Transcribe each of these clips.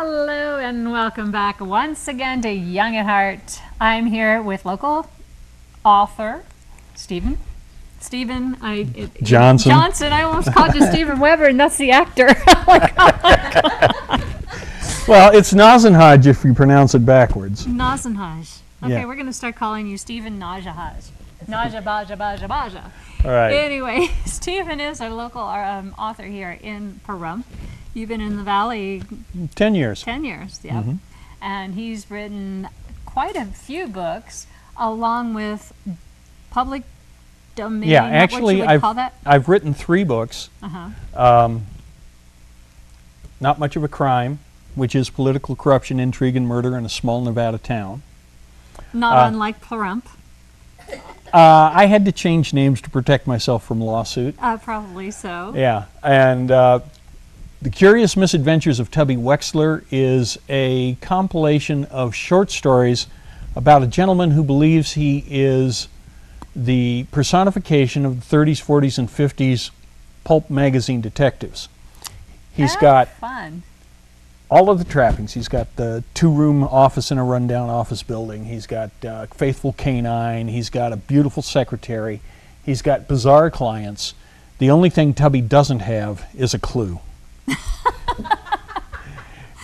Hello and welcome back once again to Young at Heart. I'm here with local author Stephen Johnson. I almost called you Stephen Weber, and that's the actor. Like, oh my God. Well, it's Nazenhaj if you pronounce it backwards. Nazenhaj. Okay, Yeah. we're going to start calling you Stephen Najahaj. Naja Baja Baja Baja. All right. Anyway, Stephen is a local author here in Pahrump. You've been in the Valley 10 years. 10 years, yeah. Mm-hmm. And he's written quite a few books along with public domain. Yeah, actually, I've written 3 books. Uh-huh. Not Much of a Crime, which is political corruption, intrigue, and murder in a small Nevada town. Not unlike Pahrump. I had to change names to protect myself from lawsuit. Probably so. Yeah, and The Curious Misadventures of Tubby Wexler is a compilation of short stories about a gentleman who believes he is the personification of the 30s, 40s, and 50s pulp magazine detectives. He's got fun. all of the trappings. He's got the 2-room office in a rundown office building. He's got faithful canine. He's got a beautiful secretary. He's got bizarre clients. The only thing Tubby doesn't have is a clue.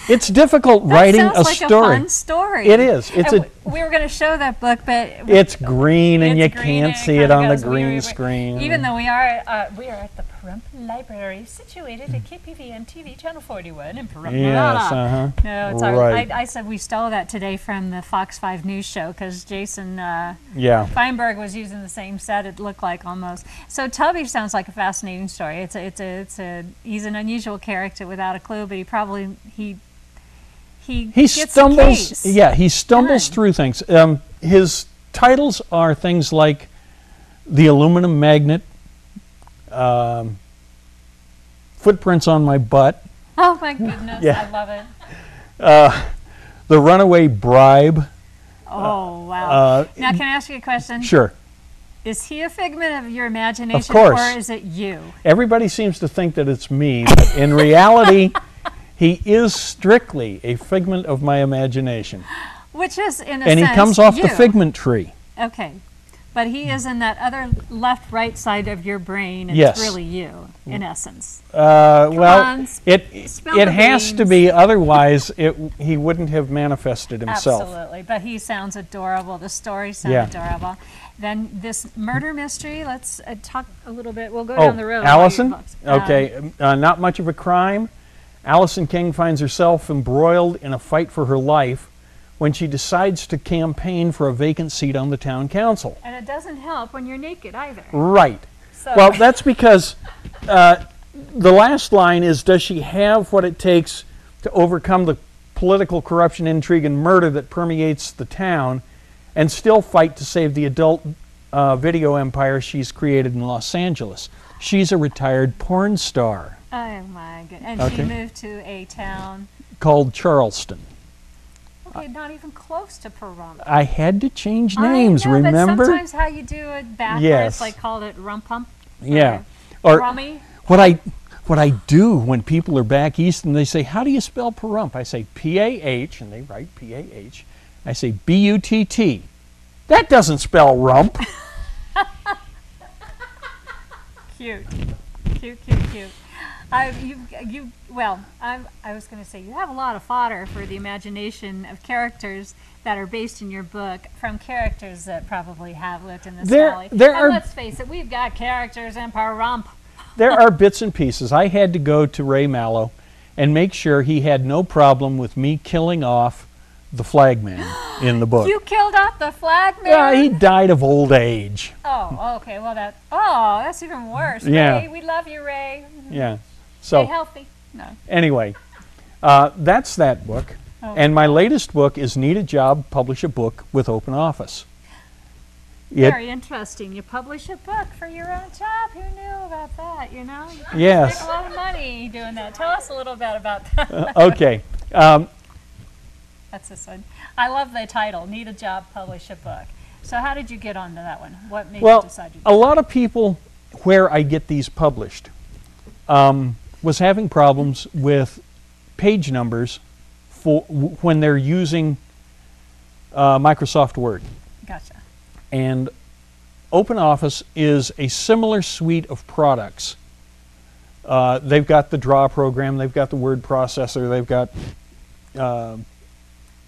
It's difficult writing a sounds like a fun story. It is. We were going to show that book, but it's green and you can't see it on the goes green screen. Even though we are at the Pahrump Library, situated at KPVM-TV Channel 41 in Pahrump, Yes, Nevada. No, it's right. I said we stole that today from the Fox 5 News show because Jason Feinberg was using the same set. It looked like almost. So Tubby sounds like a fascinating story. He's an unusual character without a clue, but he stumbles. Yeah, he stumbles through things. His titles are things like The Aluminum Magnet, Footprints on My Butt. Oh my goodness, Yeah. I love it. The Runaway Bribe. Oh wow! Now, can I ask you a question? Sure. Is he a figment of your imagination, Of course. or is it you? Everybody seems to think that it's me, but in reality, he is strictly a figment of my imagination. Which is, in a And sense, he comes off you. the figment tree. Okay. But he is in that other left-right side of your brain, and Yes. it's really you, in essence. Well, it spill the has to beans. be, otherwise he wouldn't have manifested himself. Absolutely. But he sounds adorable. The stories sound adorable. Then this murder mystery, let's talk a little bit. We'll go down the road. Allison? Okay, Not Much of a Crime. Allison King finds herself embroiled in a fight for her life when she decides to campaign for a vacant seat on the town council. And it doesn't help when you're naked either. Right. So. Well, that's because the last line is, does she have what it takes to overcome the political corruption, intrigue, and murder that permeates the town and still fight to save the adult video empire she's created in Los Angeles? She's a retired porn star. Oh my goodness. And she moved to a town called Charleston. Okay, not even close to Pahrump. I had to change names, I know, remember? But sometimes how you do it backwards, Yes. like called it rumpump. Yeah. Or Rummy. what I do when people are back east and they say, how do you spell Pahrump? I say P-A-H, and they write P-A-H. I say B-U-T-T. That doesn't spell rump. Cute. Cute, cute, cute. I was going to say, you have a lot of fodder for the imagination of characters that are based in your book from characters that probably have lived in this valley. Let's face it, we've got characters in Pahrump. There are bits and pieces. I had to go to Ray Mallow and make sure he had no problem with me killing off the flagman in the book. You killed off the flagman? Yeah, he died of old age. Oh, okay. Well, that's even worse. Yeah. Ray, we love you, Ray. Yeah. So stay healthy. No. Anyway, that's that book. Oh, and my latest book is Need a Job, Publish a Book with Open Office. Very interesting. You publish a book for your own job. Who knew about that, you know? You Yes. make a lot of money doing that. Tell us a little bit about that. Okay. That's this one. I love the title, Need a Job, Publish a Book. So how did you get onto that one? What made you decide to do that? A lot of people where I get these published was having problems with page numbers when they're using Microsoft Word. Gotcha. And OpenOffice is a similar suite of products. They've got the draw program, they've got the word processor, they've got the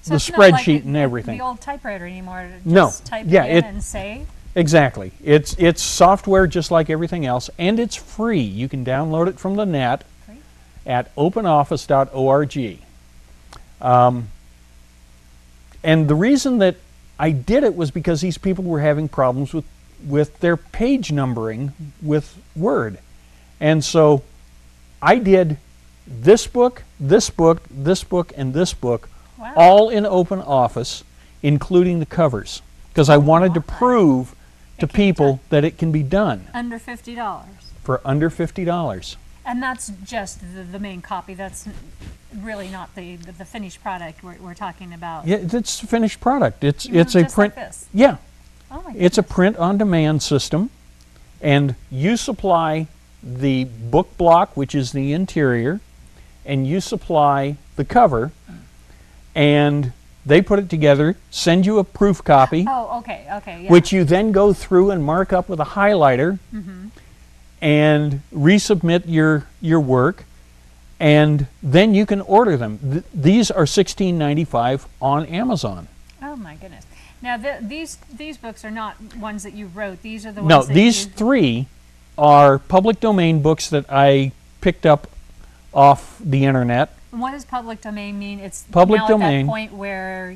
spreadsheet and everything. The old typewriter anymore. Just type in and save. Exactly. It's software just like everything else, and it's free. You can download it from the net at openoffice.org. And the reason that I did it was because these people were having problems with their page numbering with Word. And so I did this book, this book, this book, and this book, all in OpenOffice, including the covers, because I wanted to prove to people that it can be done. Under $50. For under $50. And that's just the main copy. That's really not the finished product we're talking about. Yeah, it's a finished product. It's a just print. Like this. Yeah. Oh my it's a print-on-demand system, and you supply the book block, which is the interior, and you supply the cover, and they put it together, send you a proof copy. Oh, okay, okay, yeah. Which you then go through and mark up with a highlighter, and resubmit your work, and then you can order them. These are $16.95 on Amazon. Oh my goodness! Now these books are not ones that you wrote. These are the ones. No, that these three are public domain books that I picked up off the internet. And what does public domain mean? It's public now domain. At that point where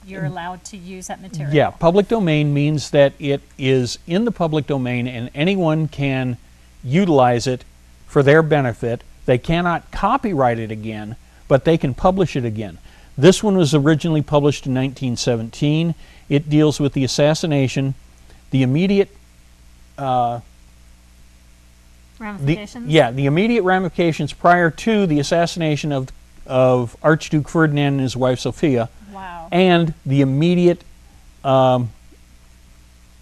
you're allowed to use that material. Yeah, public domain means that it is in the public domain and anyone can utilize it for their benefit. They cannot copyright it again, but they can publish it again. This one was originally published in 1917. It deals with the assassination, the immediate ramifications? The immediate ramifications prior to the assassination of Archduke Ferdinand and his wife Sophia. Wow. And the immediate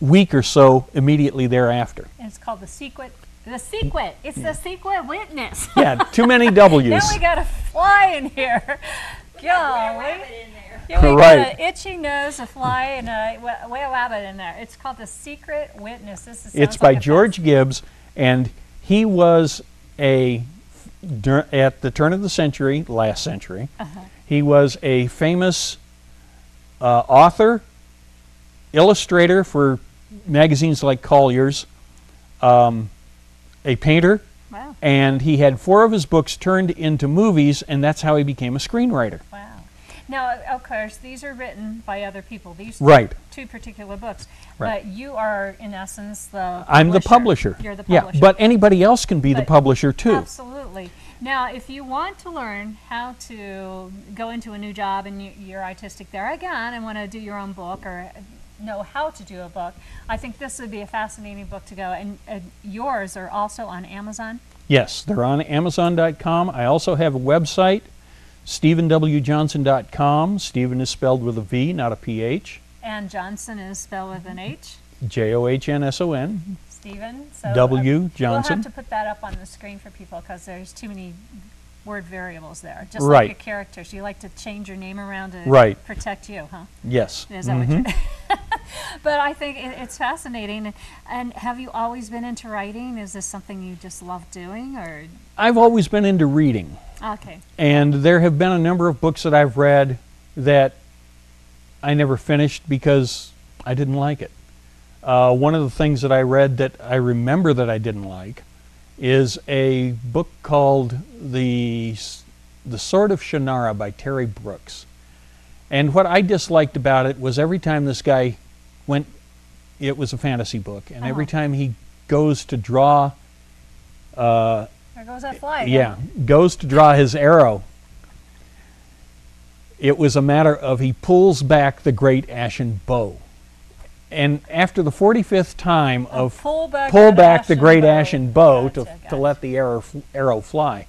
week or so immediately thereafter. And it's called The Secret. The Secret. It's The Secret Witness. Yeah, too many W's. Now we got a fly in here. Golly. Yeah, we right. got an itchy nose, a fly, and a whale rabbit in there. It's called The Secret Witness. It's by George Gibbs, and he was at the turn of the century, last century, he was a famous author, illustrator for magazines like Collier's, a painter, and he had 4 of his books turned into movies, and that's how he became a screenwriter. Wow. Now, of course, these are written by other people, these two particular books, but you are, in essence, the publisher. I'm the publisher. You're the publisher. Yeah, but anybody else can be the publisher, too. Absolutely. Now, if you want to learn how to go into a new job and you're artistic there again and want to do your own book or know how to do a book, I think this would be a fascinating book to go. And yours are also on Amazon? Yes, they're on Amazon.com. I also have a website, StephenWJohnson.com. Stephen is spelled with a V, not a PH. And Johnson is spelled with an H? Johnsson. Stephen. So W. Johnson. We'll have to put that up on the screen for people because there's too many word variables there. Just like your characters. You like to change your name around to protect you, huh? Yes. Is that what you're But I think it's fascinating. And have you always been into writing? Is this something you just love doing? Or I've always been into reading. Okay. And there have been a number of books that I've read that I never finished because I didn't like it. One of the things that I read that I remember that I didn't like is a book called The Sword of Shannara by Terry Brooks. And what I disliked about it was every time this guy went, it was a fantasy book, and every time he goes to draw, there goes that fly again. Yeah, goes to draw his arrow, it was a matter of he pulls back the great ashen bow. And after the 45th time of pull back the great ashen bow to let the arrow fly,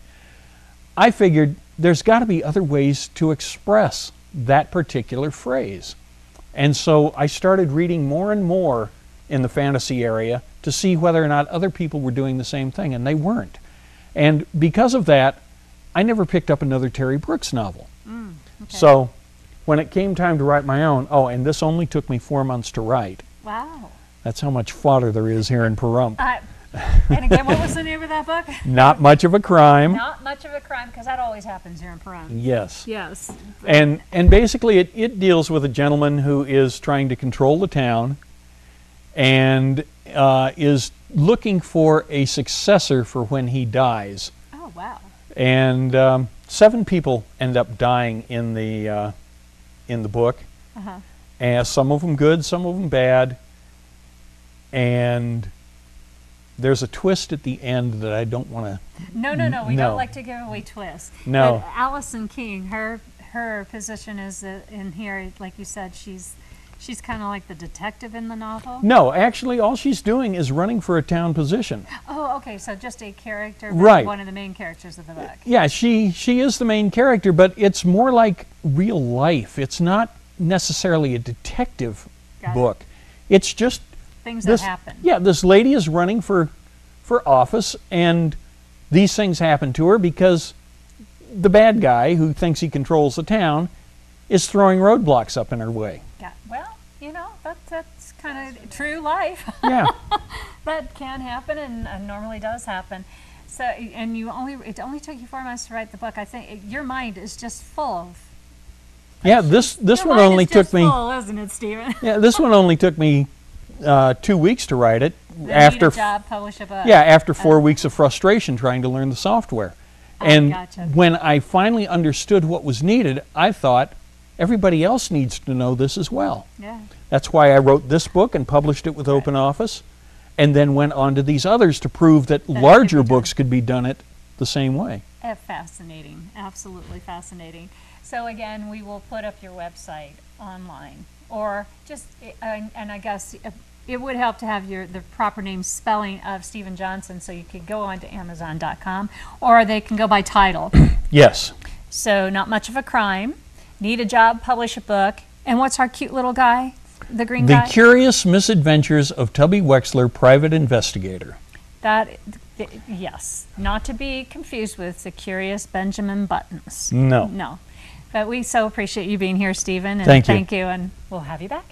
I figured there's got to be other ways to express that particular phrase. And so I started reading more and more in the fantasy area to see whether or not other people were doing the same thing, and they weren't. And because of that, I never picked up another Terry Brooks novel. Okay. So when it came time to write my own, oh, and this only took me 4 months to write. Wow. That's how much fodder there is here in Pahrump. And again, what was the name of that book? Not Much of a Crime. Not Much of a Crime, because that always happens here in Pahrump. Yes. Yes. And basically it deals with a gentleman who is trying to control the town and is looking for a successor for when he dies. Oh, wow. And 7 people end up dying in the book. Uh-huh. And some of them good, some of them bad. And there's a twist at the end that I don't want to... No. We don't like to give away twists. No. But Allison King, her position is in here, like you said, she's kind of like the detective in the novel. No, actually, all she's doing is running for a town position. Oh, okay, so just a character, but right. One of the main characters of the book. Yeah, she is the main character, but it's more like real life. It's not necessarily a detective book. It's just things that happen. Yeah, this lady is running for office, and these things happen to her because the bad guy who thinks he controls the town is throwing roadblocks up in her way. Yeah, well, you know, that's kind of true life. Yeah. That can happen and normally does happen. So, and it only took you 4 months to write the book. I think your mind is just full of... Yeah, this one only took me... full, isn't it, Stephen? Yeah, this one only took me 2 weeks to write it. After need a job, publish a book. Yeah, after 4 weeks of frustration trying to learn the software. And gotcha. When I finally understood what was needed, I thought everybody else needs to know this as well. Yeah. That's why I wrote this book and published it with OpenOffice, and then went on to these others to prove that larger books could be done it the same way. Fascinating, absolutely fascinating. So again, we will put up your website online, or just, and I guess it would help to have the proper name spelling of Stephen Johnson, so you could go on to Amazon.com, or they can go by title. Yes. So Not Much of a Crime, Need a Job, Publish a Book, and what's our cute little guy, the green guy? The Curious Misadventures of Tubby Wexler, Private Investigator. Yes, not to be confused with The Curious Benjamin Buttons. No. No. But we so appreciate you being here, Stephen, and thank you. Thank you, and we'll have you back.